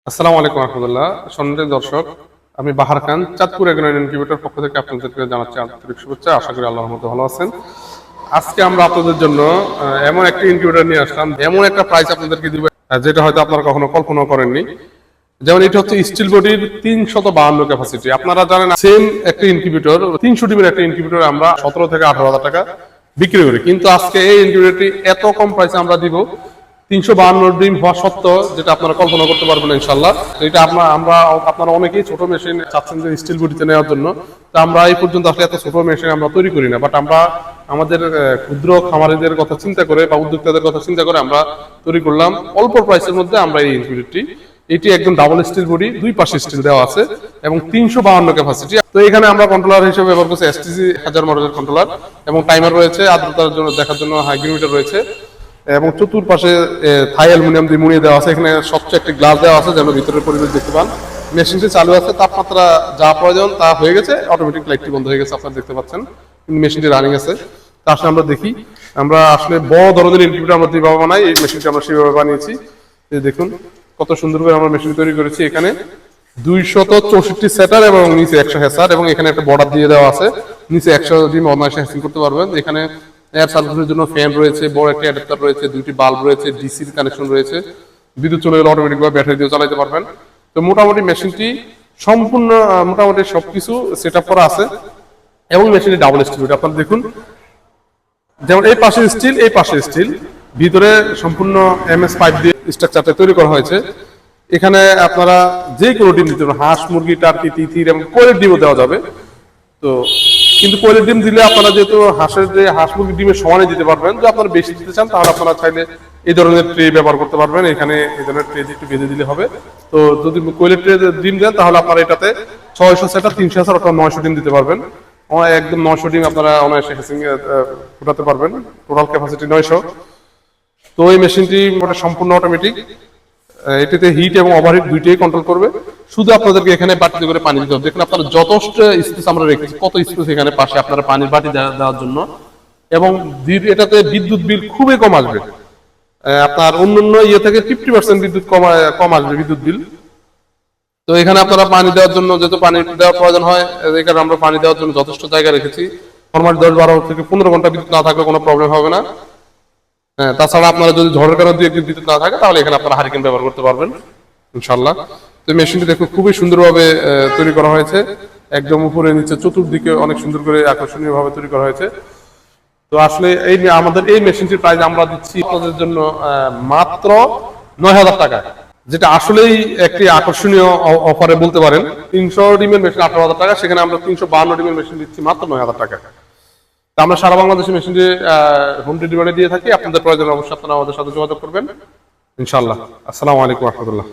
আসসালামু আলাইকুম রহমতুল্লাহ। সম্মানিত দর্শক, আমি বাহার খান, চাঁদপুর এগ্রো ইনকিউবেটর পক্ষ থেকে আপনাদেরকে জানাচ্ছি আন্তরিক শুভেচ্ছা। আশা করি আল্লাহর রহমতে ভালো আছেন। আজকে আমরা আপনাদের জন্য এমন একটা ইনকিউবেটর নিয়ে আসলাম, এমন একটা প্রাইস আপনাদেরকে দিবে যেটা হয়তো আপনারা কখনো কল্পনা করেননি। যেমন এটা হচ্ছে স্টিল বডির 352 ক্যাপাসিটি। আপনারা জানেন সেম একটা ইনকিউবেটর 300 ডিমের একটা ইনকিউবেটর আমরা 17 থেকে 18,000 টাকা বিক্রি করি, কিন্তু আজকে এই ইনকিউবেটরটি এত কম প্রাইসে আমরা দিব 352 ডিম হওয়া সত্ত্বেও, যেটা আপনারা কল্পনা করতে পারবেন ইনশাল্লাহ। এটা আপনারা অনেকেই ছোট মেশিন চাচ্ছেন যে স্টিল বডিতে নেওয়ার জন্য। তা আমরা এই পর্যন্ত আসলে এত ছোট মেশিন আমরা তৈরি করি না, বাট আমরা আমাদের ক্ষুদ্র খামারিদের কথা চিন্তা করে বা উদ্যোক্তাদের কথা চিন্তা করে আমরা তৈরি করলাম অল্প প্রাইসের মধ্যে আমরা এই ইনকিউবেটরটি। এটি একদম ডাবল স্টিল বডি, দুই পাশে স্টিল দেওয়া আছে এবং 352 ক্যাপাসিটি। তো এখানে আমরা কন্ট্রোলার হিসেবে ব্যবহার করছি এসটিসি 1000 মডেলের কন্ট্রোলার, এবং টাইমার রয়েছে, আর্দ্রতার জন্য দেখার জন্য হাইগ্রোমিটার রয়েছে, এবং চতুর্পাশে থাই অ্যালুমিনিয়াম দিয়ে মুড়িয়ে দেওয়া আছে। এখানে সবচেয়ে একটি গ্লাস দেওয়া আছে যেন ভিতরের পরিবেশ দেখতে পান। মেশিনটি চালু আছে, তাপমাত্রা যা প্রয়োজন তা হয়ে গেছে, অটোমেটিক লাইটটি বন্ধ হয়ে গেছে, আপনারা দেখতে পাচ্ছেন, কিন্তু মেশিনটি রানিং আছে। তার সাথে আমরা দেখি, আমরা আসলে বড় ধরনের ইনকিউবেটর আমরা যেভাবে বানাই, এই মেশিনটি আমরা সেভাবে বানিয়েছি। এই দেখুন কত সুন্দর করে আমরা মেশিন তৈরি করেছি। এখানে 264 সেটার এবং নিচে 100 হ্যাসার, এবং এখানে একটা বর্ডার দিয়ে দেওয়া আছে। নিচে 100 ডিম অনায়াসে হ্যাসিং করতে পারবেন। এখানে এয়ার সার্কুলেশনের জন্য ফ্যান রয়েছে, বড় একটা অ্যাডাপ্টার রয়েছে, দুইটি বাল্ব রয়েছে, ডিসির কানেকশন রয়েছে। বিদ্যুৎ চলে গেলে অটোমেটিক ভাবে ব্যাটারি দিয়ে চালাতে পারবেন। তো মোটামুটি মেশিনটি সম্পূর্ণ মোটামুটি সবকিছু সেট আপ করা আছে, এবং মেশিনটি ডাবল স্টিল। আপনারা দেখুন, যেমন এই পাশে স্টিল, এই পাশে স্টিল, ভিতরে সম্পূর্ণ এমএস পাইপ দিয়ে স্ট্রাকচারটা তৈরি করা হয়েছে। এখানে আপনারা যে কোনো ডিম দিতে পারেন, হাঁস, মুরগি, টার্কি, তিতির এবং কোয়েলের ডিমও দেওয়া যাবে। তো কিন্তু কোয়েলের ডিম দিলে আপনারা যেহেতু হাঁস মুরগির ডিমের সমানে দিতে পারবেন, যদি আপনারা বেশি দিতে চান তাহলে আপনারা চাইলে এই ধরনের ট্রে ব্যবহার করতে পারবেন। এখানে এই ধরনের ট্রে একটু বেঁধে দিলে হবে। তো যদি কোয়েলের ট্রে ডিম দেন তাহলে আপনারা এটাতে 600 সেটা 300 হাজার অথবা 900 ডিম দিতে পারবেন। একদম 900 ডিম আপনারা অনায়াসে ফুটাতে পারবেন। Total capacity 900। তো এই মেশিনটি সম্পূর্ণ অটোমেটিক। এটাতে হিট এবং ওভারহিট দুইটাই কন্ট্রোল করবে। শুধু আপনাদেরকে এখানে বাটিতে করে পানি দিতে হবে। দেখুন আপনারা যথেষ্ট স্পেস আমরা রেখেছি, কত স্পেস এখানে পাশে আপনারা পানির বাটি দেওয়ার জন্য। এবং এটাতে বিদ্যুৎ বিল খুবই কম আসবে। আপনার অন্যান্য ইয়ে থেকে 50% বিদ্যুৎ কম আসবে বিদ্যুৎ বিল। তো এখানে আপনারা পানি দেওয়ার জন্য, যেহেতু পানি দেওয়ার প্রয়োজন হয়, এখানে আমরা পানি দেওয়ার জন্য যথেষ্ট জায়গা রেখেছি। নরমালি 10-12 থেকে 15 ঘন্টা বিদ্যুৎ না থাকলে কোনো প্রবলেম হবে না। হ্যাঁ, তাছাড়া আপনারা যদি ঝড়ের কারণে দুই একদিন বিদ্যুৎ না থাকে তাহলে এখানে আপনারা হারিকেন ব্যবহার করতে পারবেন ইনশাল্লাহ। তো মেশিনটি দেখো খুবই সুন্দরভাবে তৈরি করা হয়েছে, একদম উপরে নিচে চতুর্দিকে অনেক সুন্দর করে আকর্ষণীয় ভাবে তৈরি করা হয়েছে। তো আসলে আমাদের এই মেশিনটির প্রাইস আমরা দিচ্ছি আপনাদের জন্য মাত্র 9,000 টাকা, যেটা আসলেই একটি আকর্ষণীয় অফারে বলতে পারেন। 300 ডিমের মেশিন 18,000 টাকা, সেখানে আমরা 352 ডিমের মেশিন দিচ্ছি মাত্র 9,000 টাকা। আমরা সারা বাংলাদেশে মেশিনটি হোম ডেলিভারি দিয়ে থাকি। আপনাদের প্রয়োজন অবশ্যই আপনারা আমাদের সাথে যোগাযোগ করবেন ইনশাআল্লাহ। আসসালামু আলাইকুম রহমতুল্লাহ।